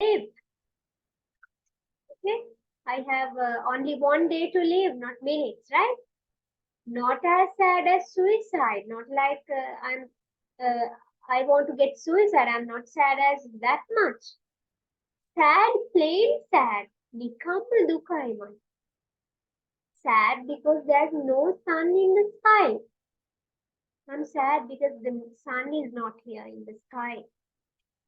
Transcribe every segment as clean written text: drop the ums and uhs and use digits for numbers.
live. Okay, I have only 1 day to live, not minutes, right? Not as sad as suicide, not like I want to get suicide. I'm not sad as that much. Sad, plain sad. Nikamma dukaiman. Sad because there's no sun in the sky. I'm sad because the sun is not here in the sky.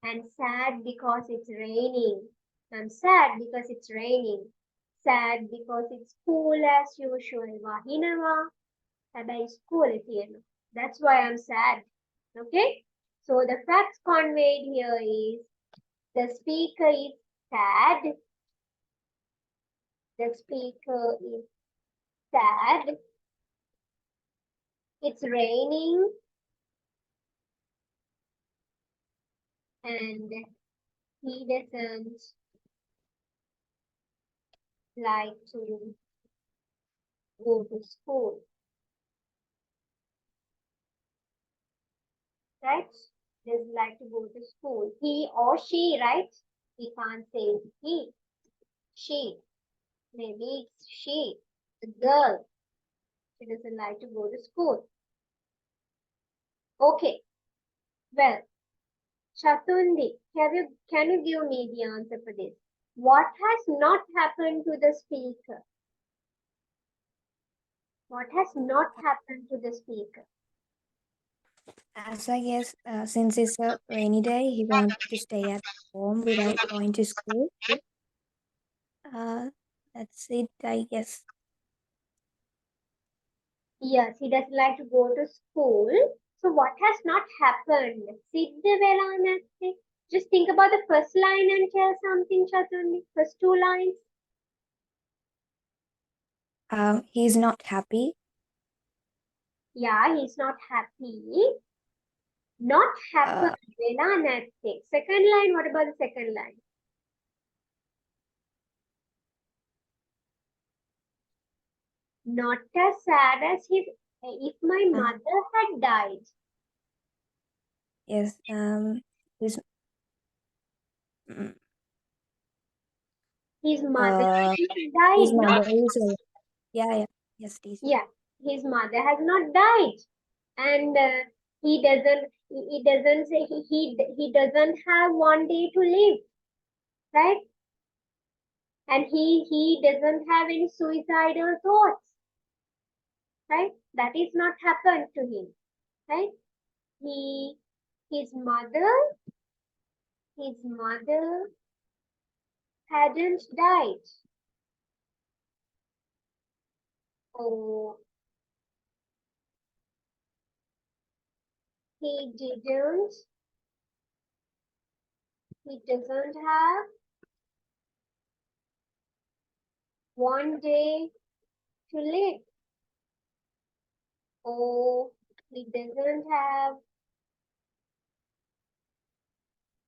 And sad because it's raining. I'm sad because it's raining. Sad because it's cool as usual. Wahinawa. හැබැයි school තියෙනවා. That's why I'm sad. Okay? So the facts conveyed here is the speaker is sad. The speaker is sad. It's raining. And he doesn't like to go to school. Right? Doesn't like to go to school. He or she, right? We can't say he. She. Maybe it's she. The girl. She doesn't like to go to school. Okay. Well, Chatundi, can you give me the answer for this? What has not happened to the speaker? What has not happened to the speaker? As I guess, since it's a rainy day, he wants to stay at home without going to school. That's it, I guess. Yes, he doesn't like to go to school. So what has not happened? Siddha vela natte. Just think about the first line and tell something, Chatundi. First two lines. He's not happy. Yeah, he's not happy. Not happen. Vela natte. Second line, what about the second line? Not as sad as if my mother had died. Yes. His His mother died. His Not, mother is yeah. Yes, please. yeah, his mother has not died, and he doesn't say he doesn't have 1 day to live, right? And he doesn't have any suicidal thoughts, right? That is not happened to him, right? His mother hadn't died. Oh, he doesn't have 1 day to live. Oh, he doesn't have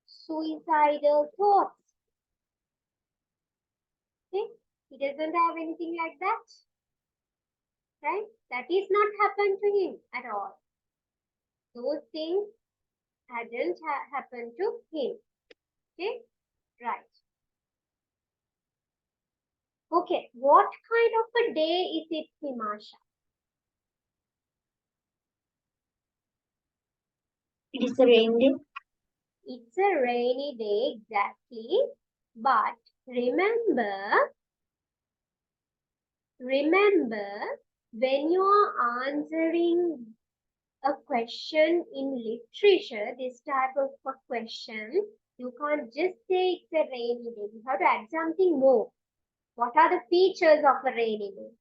suicidal thoughts. Okay? He doesn't have anything like that. Right? That is not happened to him at all. Those things hadn't happened to him. Okay? Right. Okay. What kind of a day is it, Himasha? It is a rainy day. It's a rainy day, exactly. But remember, when you are answering a question in literature, this type of a question, you can't just say it's a rainy day. You have to add something more. What are the features of a rainy day?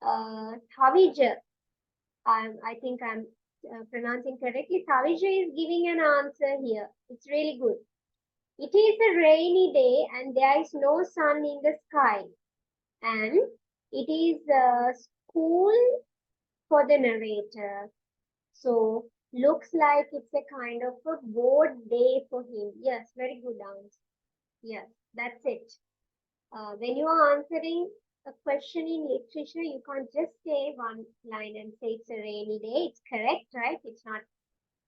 Thavija, I think I'm pronouncing correctly. Thavija is giving an answer here. It's really good. It is a rainy day and there is no sun in the sky. And it is school for the narrator. So looks like it's a kind of a bored day for him. Yes, very good answer. Yes, that's it. When you are answering a question in literature, you can't just say one line and say it's a rainy day. It's correct, right? It's not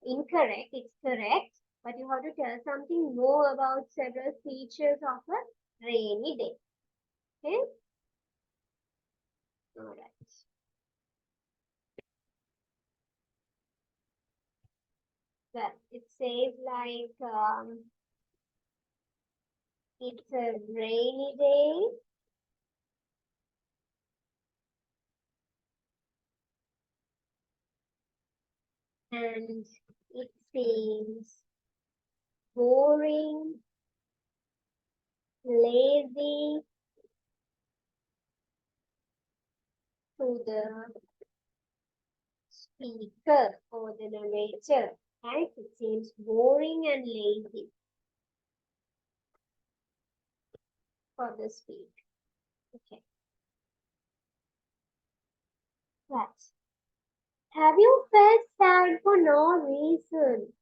incorrect, it's correct. but you have to tell something more about several features of a rainy day. Okay? All right. Well, it says like it's a rainy day and it seems boring, lazy to the speaker or the narrator, right? It seems boring and lazy for the speaker. Okay. Right. Have you felt sad for no reason?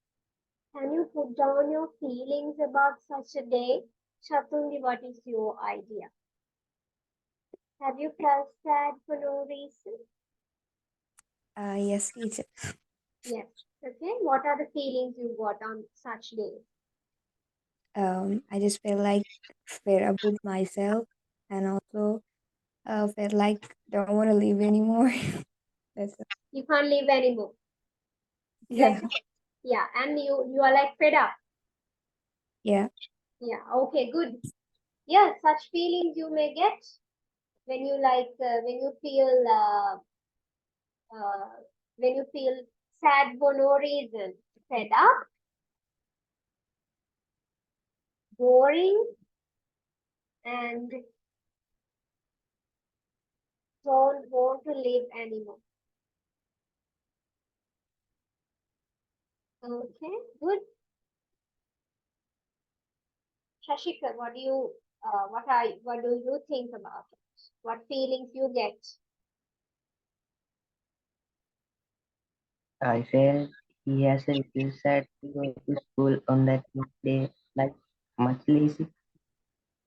Can you put down your feelings about such a day? Shatundi, what is your idea? Have you felt sad for no reason? Yes, teacher. Yes. Okay. What are the feelings you got on such days? I just felt like fed up with myself, and also felt like don't want to live anymore. That's You can't live anymore. yeah, Like, yeah, and you are like fed up. yeah. Yeah. Okay. Good. Yeah. Such feelings you may get when you like uh, when you feel sad for no reason, fed up, boring, and don't want to live anymore. Okay, good. Shashika, what do you think about it? What feelings you get? I felt he has a little sad to go to school on that day, like much lazy.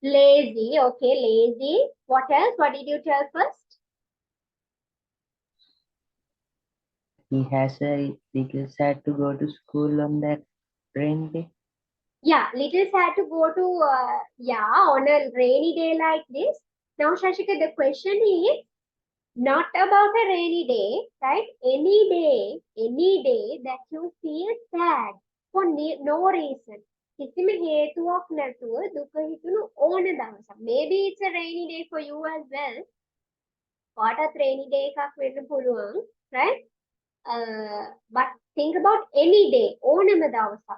Lazy, okay, lazy. What else? What did you tell first? He has a little sad to go to school on that rainy day. Yeah, little sad to go to on a rainy day like this. Now, Shashika, the question is not about a rainy day, right? Any day that you feel sad for no reason. කිසිම හේතුවක් නැතුව දුක හිතුණු ඕන දවසක්. Maybe it's a rainy day for you as well. What rainy day එකක් වෙන්න පුළුවන්, right? But think about any day, ඕනම දවසක්.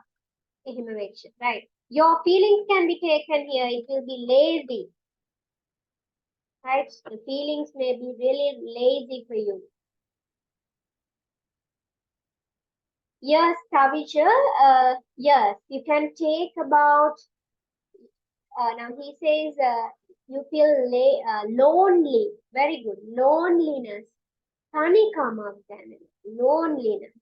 එහෙම වෙච්ච, right? Your feelings can be taken here. It will be lazy, right? The feelings may be really lazy for you. Yes, Kavija, yes, you can take about, now he says, you feel lonely. Very good. Loneliness. Tanikama, loneliness.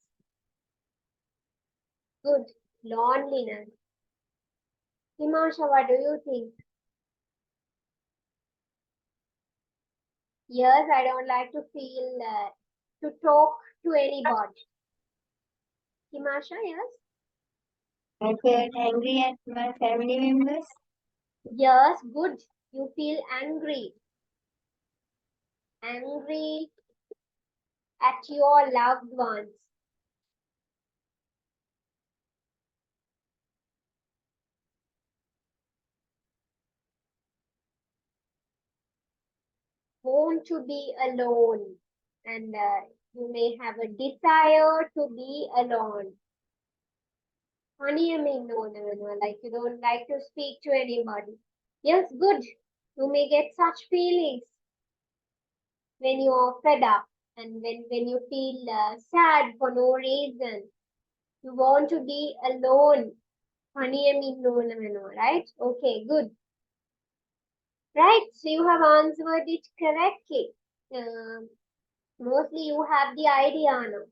Good. Loneliness. Himasha, what do you think? Yes, I don't like to feel, to talk to anybody. Himasha, yes? I felt angry at my family members. Yes, good. You feel angry. Angry at your loved ones. Want to be alone. And you may have a desire to be alone. Like you don't like to speak to anybody. Yes, good. You may get such feelings when you are fed up and when you feel sad for no reason. You want to be alone. Right? Okay, good. Right, so you have answered it correctly. Mostly you have the idea now.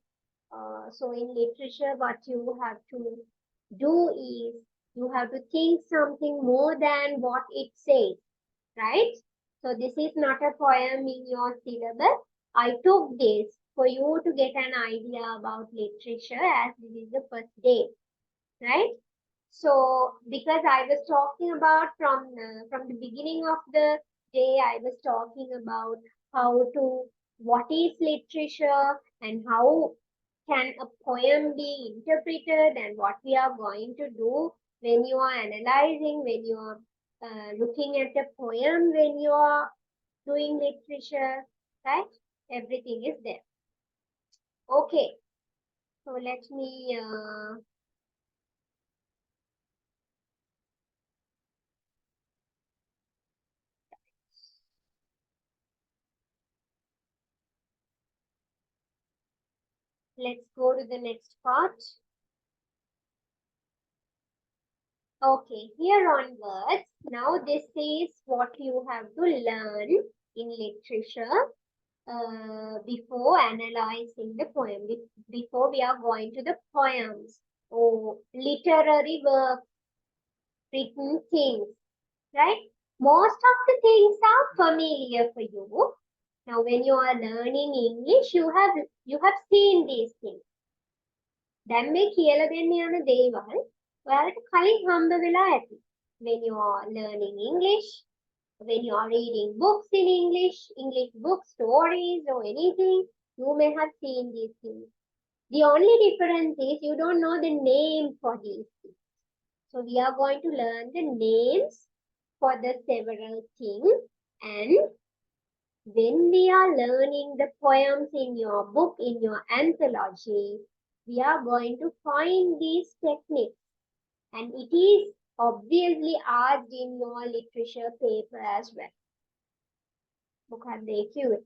So in literature, what you have to do is you have to think something more than what it says, right? So this is not a poem in your syllabus. I took this for you to get an idea about literature as this is the first day, right? So because I was talking about from the beginning of the day, I was talking about how to what is literature and how can a poem be interpreted and what we are going to do when you are analyzing, when you are looking at a poem, when you are doing literature, right? Everything is there. Okay, so let me let's go to the next part. Okay, here onwards, now this is what you have to learn in literature before analyzing the poem, before we are going to the poems or literary work, written things, right? Most of the things are familiar for you. Now, when you are learning English, you have seen these things. දැන් මේ කියලා දෙන්න යන දේවල් ඔයාලට කලින් හම්බ වෙලා ඇති. When you are learning English, when you are reading books in English, English books, stories or anything, you may have seen these things. The only difference is you don't know the name for these things. So we are going to learn the names for the several things, and when we are learning the poems in your book, in your anthology, we are going to find these techniques, and it is obviously asked in your literature paper as well. මොකක්ද ඒ කිව්වේ?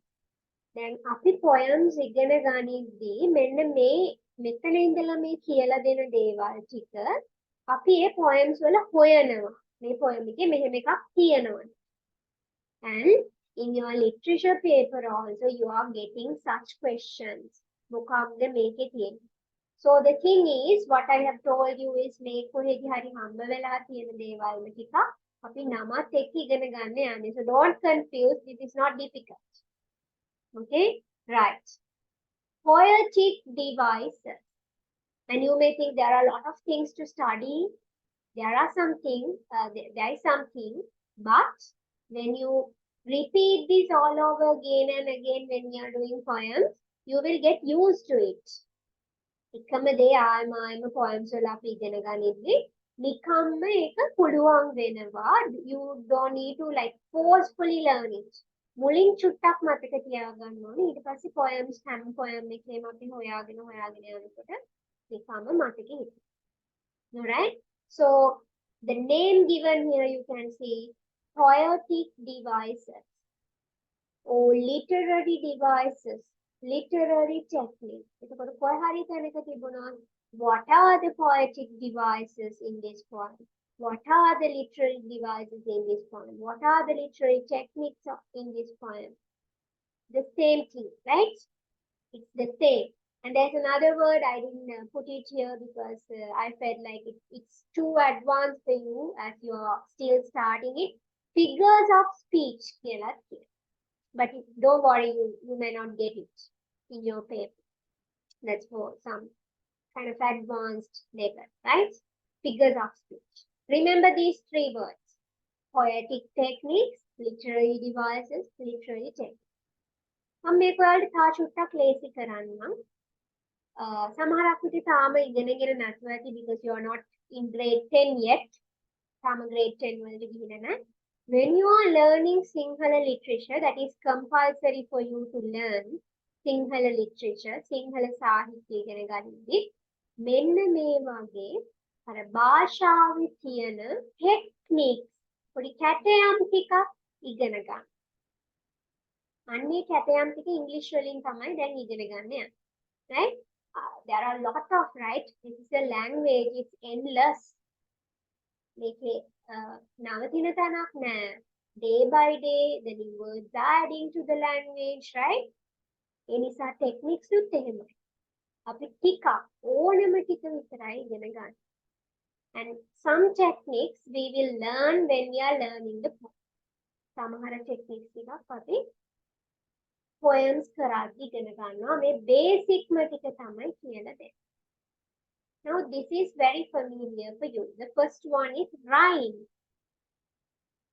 දැන් අපි poems ඉගෙන ගනිද්දී මෙන්න මේ මෙතන ඉඳලා මේ කියලා දෙන දේවල් ටික අපි ඒ poems වල හොයනවා. මේ poem එකේ මෙහෙම එකක් තියෙනවා. And in your literature paper also you are getting such questions. මොකක්ද මේකේ තියෙන්නේ? So the thing is, what I have told you is මේ කොහෙදි හරි හම්බ වෙලා තියෙන දේවල් ටික අපි නමත් එක්ක ඉගෙන ගන්න යන්නේ. So don't confuse, this is not difficult. Okay, right. Poetic devices. And you may think there are a lot of things to study. There is something, but when you repeat this all over again and again when you are doing poems, you will get used to it. එකම දේ ආයම poems වල අපි ඉගෙන ගනිද්දී නිකම්ම ඒක පුළුවන් වෙනවා. You don't need to like forcefully learn it. මුලින් චුට්ටක් මතක තියාගන්න ඕනේ. ඊට පස්සේ poems හැම poem එකේම අපි හොයාගෙන යනකොට නිකම්ම මතකෙ හිටිනවා. Alright? So the name given here you can see poetic devices or literary devices, literary technique. එතකොට කොහේ හරි තැනක තිබුණා what are the poetic devices in this poem? What are the literary devices in this poem? What are the literary techniques in this poem? The same thing, right? It's the same. And there's another word I didn't put it here because I felt like it's too advanced for you as you're still starting it. Figures of speech. But don't worry, you may not get it in your paper. That's for some kind of advanced level, right? Figures of speech. Remember these three words. Poetic techniques, literary devices, literary techniques. මම මේක ඔයාලට තා චුට්ටක් ලේසි කරන්නම්. සමහරක් විට තාම ඉගෙනගෙන නැතුව ඇති because you are not in grade 10 yet. තාම grade 10 වලට ගිහින් නැහැ. When you are learning Sinhala literature, that is compulsory for you to learn Sinhala literature, Sinhala සාහිත්‍ය ඉගෙන ගනිද්දී මෙන්න මේ වගේ අර භාෂාවේ තියෙන techniques පොඩි කැටයම් ටිකක් ඉගෙන ගන්න. අන්නේ කැටයම් ටික ඉංග්‍රීසි වලින් තමයි දැන් ඉගෙන ගන්න යන්නේ. Right? There are a lot of, right? This is a language, it's endless. මේකේ නවතින තැනක් නෑ. Day by day, the new words are adding to the language, right? ඒ නිසා techniques උත් එහෙමයි. අපි ටිකක් ඕනම ටික විතරයි ඉගෙන ගන්න. And some techniques we will learn when we are learning the poem. සමහර techniques ටිකක් අපි poems කරද්දී ඉගෙන ගන්නවා. මේ basic ම ටික තමයි කියලා දෙන්නේ. Now this is very familiar for you. The first one is rhyme.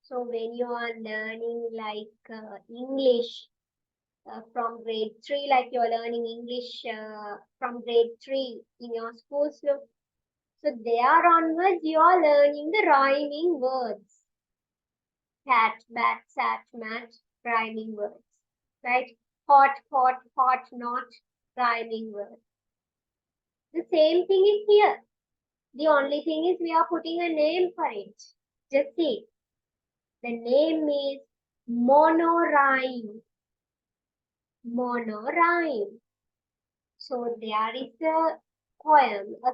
So when you are learning like English from grade 3, like you're learning English from grade 3 in your school, so there onwards you are learning the rhyming words. Cat, bat, sat, mat, rhyming words, right? Hot, not, rhyming words. The same thing is here. The only thing is we are putting a name for it. Just see. The name is monorhyme. Monorhyme. So there is a poem, a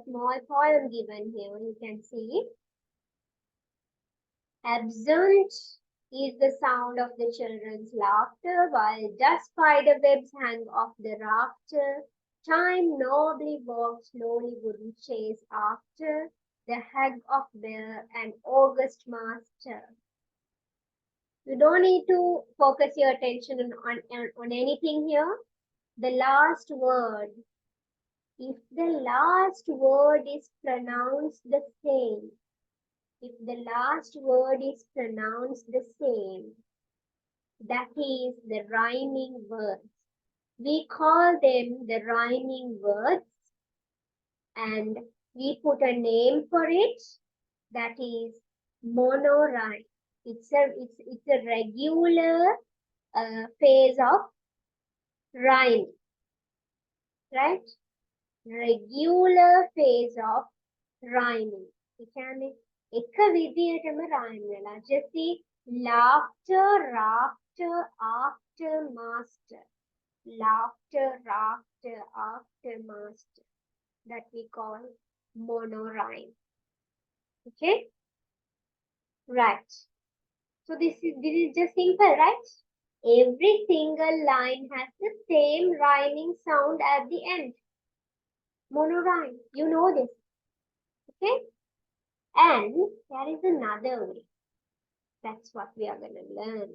small poem given here. You can see. Absent is the sound of the children's laughter, while dust spider webs hang off the rafter. Time nobly walks, slowly wouldn't chase after the hag of bear and august master. You don't need to focus your attention on anything here. The last word, if the last word is pronounced the same, if the last word is pronounced the same, that is the rhyming words. We call them the rhyming words and we put a name for it, that is monorhyme. It's a regular phase of rhyme, right? Regular phase of rhyming. ඒ කියන්නේ එක විදියටම rhyme වෙලා. Just see laughter, rafter, after, master. Laughter, rafter, after, master. That we call monorhyme. Okay? Right. So this is just simple, right? Every single line has the same rhyming sound at the end. Monorhyme. You know this. Okay? And there is another way. That's what we are going to learn.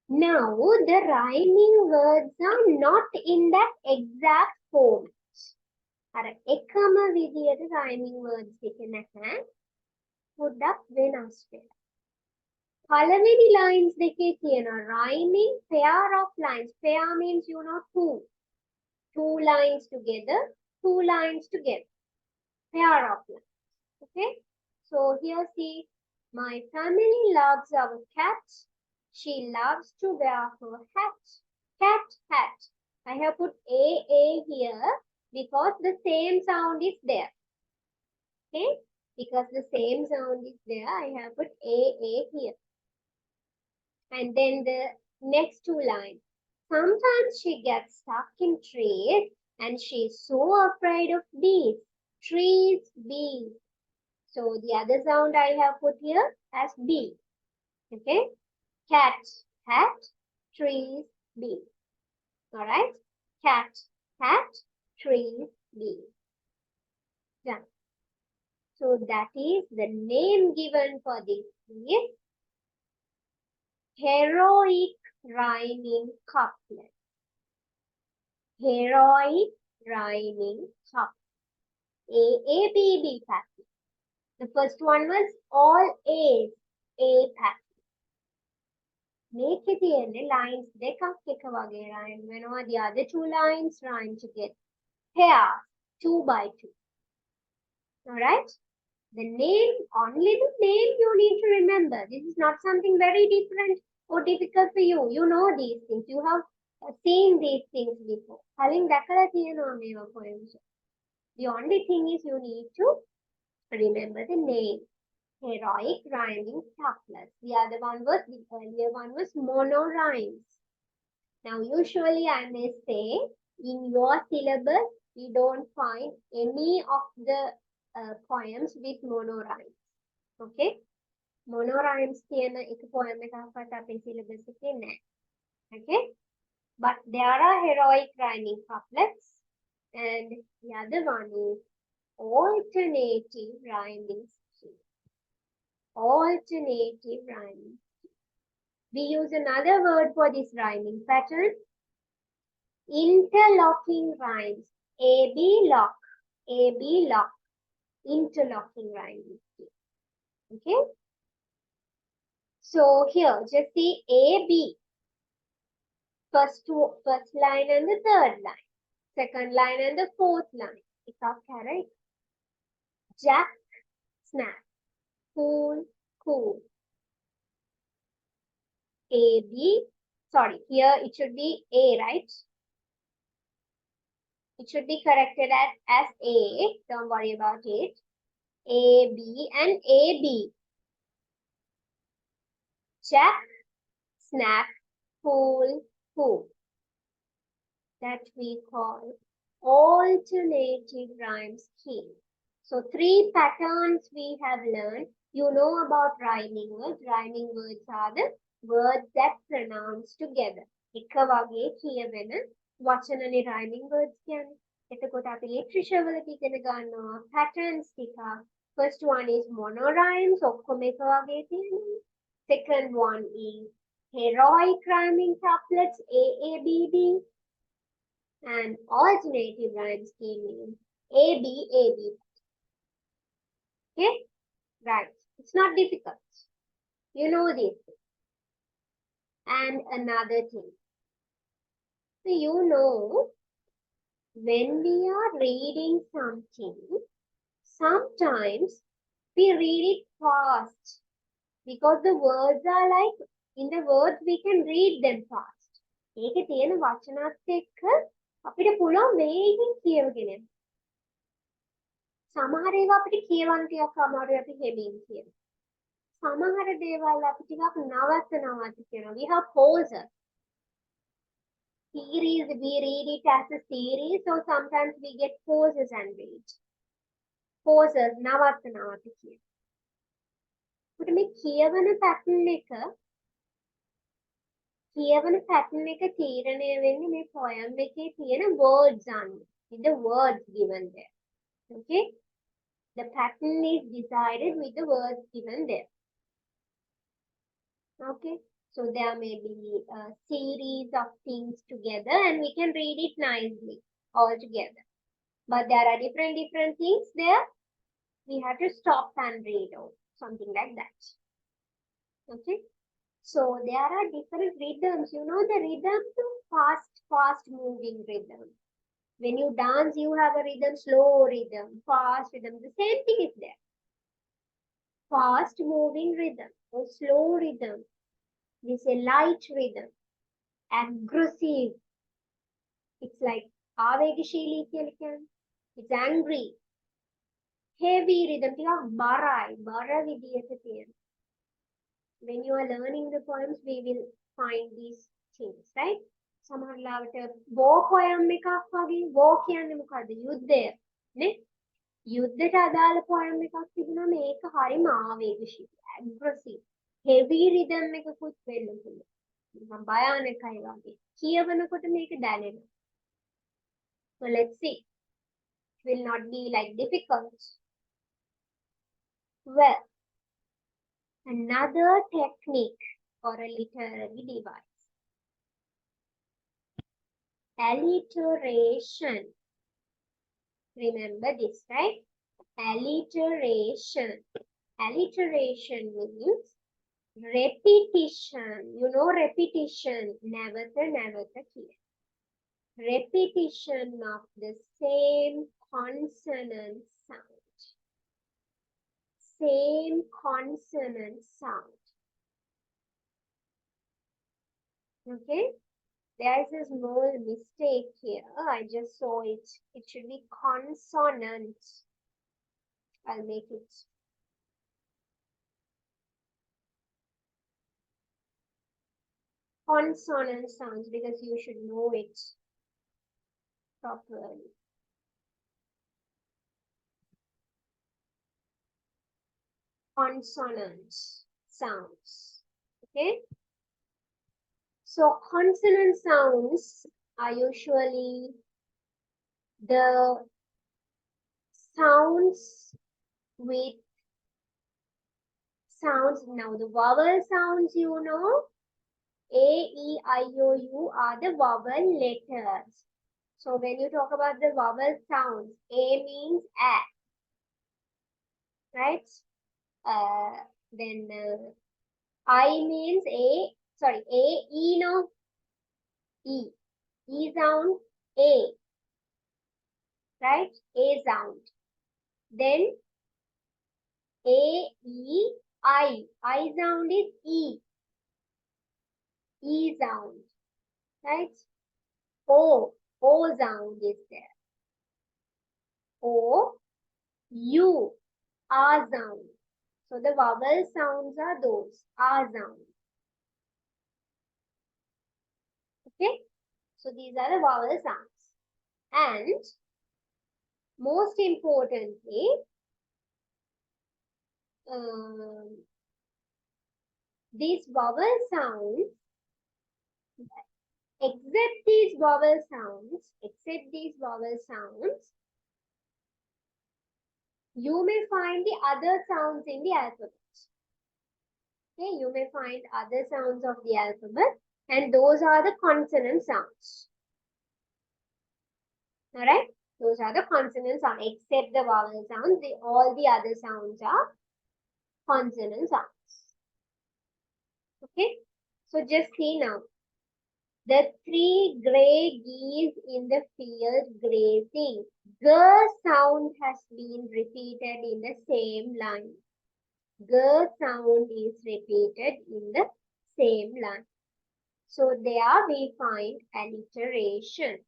Now, the rhyming words are not in that exact form. අර එකම විදියට rhyming words එක නැහැ. පොඩ්ඩක් වෙනස් වෙලා. පළවෙනි lines දෙකේ තියෙන rhyming pair of lines. Pair means you know two. Two lines together, two lines together. Pair of lines. Okay? So here see, my family loves our cat. She loves to wear her hat. Cat, hat. I have put A here because the same sound is there. Okay? Because the same sound is there, I have put A here. And then the next two lines. Sometimes she gets stuck in trees and she's so afraid of bees. Trees, bees. So the other sound I have put here as B. Okay? Cat, hat, trees, bees. Alright? Cat, hat, trees, bees. Done. So that is the name given for this is heroic rhyming couplet. Heroic rhyming couplet. A, B pattern. The first one was all A's, A pattern. මේකේ තියෙන්නේ lines දෙකක් එක වගේ rhyme වෙනවා. The other two lines rhyme together. Pair, 2 by 2. Alright? The name, only the name you need to remember. This is not something very different or difficult for you. You know these things. You have seen these things before. කලින් දැකලා තියෙනවා මේවා poems. The only thing is you need to remember the name. Heroic rhyming couplets. The other one was, the earlier one was monorhymes. Now, usually I may say, in your syllabus, we don't find any of the poems with monorhymes. Okay? Monorhymes කියන එක poem එකක්වත් අපේ syllabus එකේ නැහැ. Okay? But there are heroic rhyming couplets, and the other one is alternative rhyming scheme. Alternative rhyming. We use another word for this rhyming pattern. Interlocking rhymes. A-B lock. A-B lock. Interlocking rhymes. Okay. So here, just see A-B. First line and the third line. Second line and the fourth line. It's right? Jack, snap. Cool, cool. A-B. Sorry, here it should be A, right? It should be corrected as A. Don't worry about it. A, B, and A, B. Jack, snap, pull, pull. That we call alternative rhyme scheme. So 3 patterns we have learned. You know about rhyming words. Rhyming words are the words that pronounce together. එක වගේ කියවෙන වචනනේ rhyming words කියන්නේ. එතකොට අපි literature වලදී ඉගෙන ගන්නවා patterns ටිකක්. First one is monorhymes, ඔක්කොම එක වගේ තියෙනවා. Second one is heroic rhyming couplets, AABB. And alternative rhyme scheme means AB, AB. Okay? Right. It's not difficult. You know this. And another thing. So you know, when we are reading something, sometimes we read it fast. Because the words are like, in the words we can read them fast. ඒකේ තියෙන වචනත් එක්ක අපිට පුළුවන් වේගෙන් කියවගෙන යන්න. සමහර ඒවා අපිට කියවන්න ටිකක් අමාරුයි අපි හෙමින් කියන. සමහර දේවල් අපි ටිකක් නවත්ත කියනවා. We have pauses. Series, we read it as a series, so sometimes we get pauses and read. Pauses, නවත්ත කියන. අපිට මේ කියවන pattern එක තීරණය වෙන්නේ මේ poem එකේ තියෙන words අනුව. With the words given there. Okay? The pattern is decided with the words given there. Okay, so there may be a series of things together and we can read it nicely all together. But there are different things there. We have to stop and read out, something like that. Okay, so there are different rhythms. You know the rhythm, fast moving rhythm. When you dance, you have a rhythm, slow rhythm, fast rhythm. The same thing is there. Fast moving rhythm or slow rhythm. We say light rhythm, aggressive. It's like ආවේගශීලී කියලා කියන්නේ. It's angry. Heavy rhythm ටිකක් බරයි, බර විදියට තියෙන. When you are learning the poems, we will find these things, right? සමහර ලාවට war poem එකක් වගේ. war කියන්නේ මොකද්ද? යුද්ධය, නේ? යුද්ධයට අදාළ poem එකක් තිබුණා මේක හරිම ආවේගශීලී, aggressive. heavy rhythm එකකුත් වෙන්න පුළුවන්. නිකන් භයානකයි වගේ. කියවනකොට මේක දැනෙනවා. So let's see. It will not be like difficult. Well, another technique for a literary device. Alliteration. Remember this, right? Alliteration. Alliteration means repetition. You know repetition. Never here. Repetition of the same consonant sound. Same consonant sound. Okay? There is a small mistake here. I just saw it. It should be consonant. I'll make it. Consonant sounds because you should know it properly. Consonant sounds. Okay? So consonant sounds are usually the sounds with sounds. Now the vowel sounds, you know, A, E, I, O, U are the vowel letters. So when you talk about the vowel sounds, A means A, right? Then I means A, sorry, A, E, no, E. E sound, A, right? A sound. Then A, E, I sound is E, E sound, right? O sound is there. O, U, R sound. So the vowel sounds are those, R sound. Okay? So these are the vowel sounds. And most importantly, these vowel sounds, except these vowel sounds, you may find the other sounds in the alphabet. Okay, you may find other sounds of the alphabet, and those are the consonant sounds. Alright? Those are the consonant sounds, except the vowel sounds. All the other sounds are consonant sounds. Okay? So just see now. The three grey geese in the field grazing. The sound has been repeated in the same line. The sound is repeated in the same line. So there we find alliteration.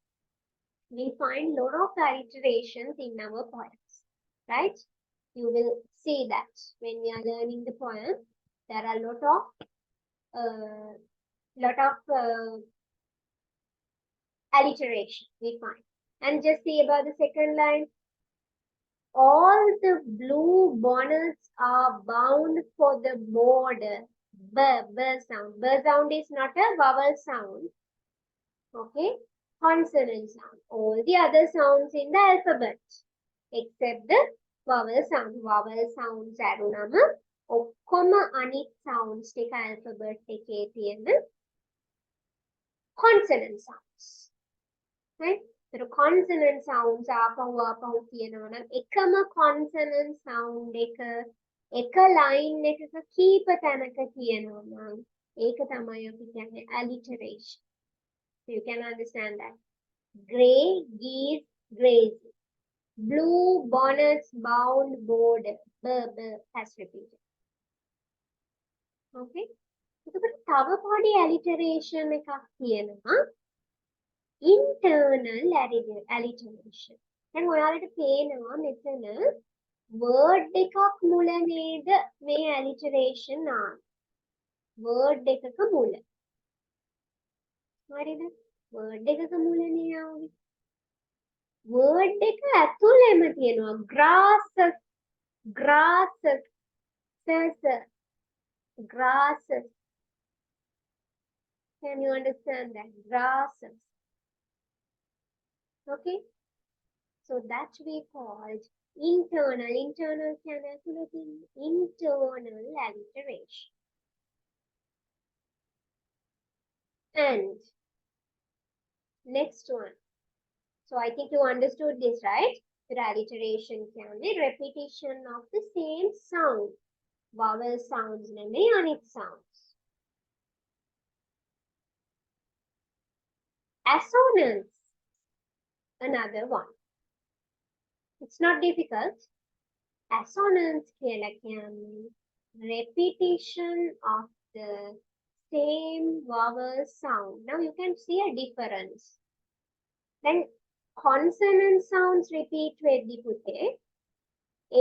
We find lot of alliterations in our poems, right? You will see that when we are learning the poem, there are lot of alliteration we find. And just see about the second line. All the blue bonnets are bound for the border. B sound. B sound is not a vowel sound. Okay? Consonant sound. All the other sounds in the alphabet except the vowel sound. Vowel sounds අරුණම ඔක්කොම අනිත් sounds ටික alphabet එකේ තියෙන consonant sounds. Right? So consonant sounds ආපහු කියනවා නම් එකම consonant sound එක line එකක කීප තැනක කියනවා නම් ඒක තමයි අපි කියන්නේ alliteration. So you can understand that. Grey geese grazing. Blue bonnets bound border. B has repeated. Okay? එතකොට තව පොඩි alliteration එකක් තියෙනවා. Internal alliteration. දැන් ඔයාලට පේනවා මෙතන word එකක් මුල නේද මේ alliteration ආවේ. word එකක මුල. හරිද? word එකක මුලනේ ආවේ. word එක ඇතුළෙම තියෙනවා grasses grasses. Can you understand that? Grasses. Okay? So that we called internal. Internal alliteration. And next one. So I think you understood this, right? The alliteration can be repetition of the same sound. Vowel sounds නෙමෙයි අනිත් sounds. Assonance. Another one. It's not difficult. Assonance කියලා කියන්නේ repetition of the same vowel sound. Now you can see a difference. Then consonant sounds repeat වෙද්දි පුතේ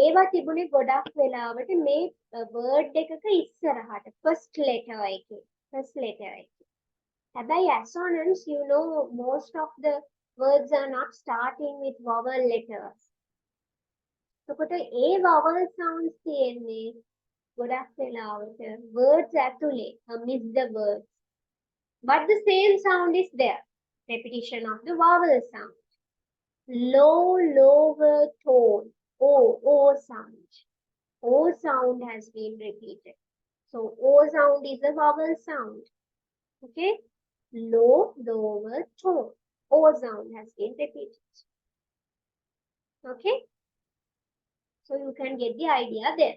ඒවා තිබුණේ ගොඩක් වෙලාවට මේ word එකක ඉස්සරහට first letter එකේ. හැබැයි assonance, you know, most of the words are not starting with vowel letters. එතකොට ඒ vowel sounds තියෙන්නේ ගොඩක් වෙලාවට words ඇතුලේ, miss the words. But the same sound is there. Repetition of the vowel sound. Low, lower tone. O sound. O sound has been repeated. So O sound is a vowel sound. Okay, low, lower tone. O sound has been repeated. Okay, so you can get the idea there.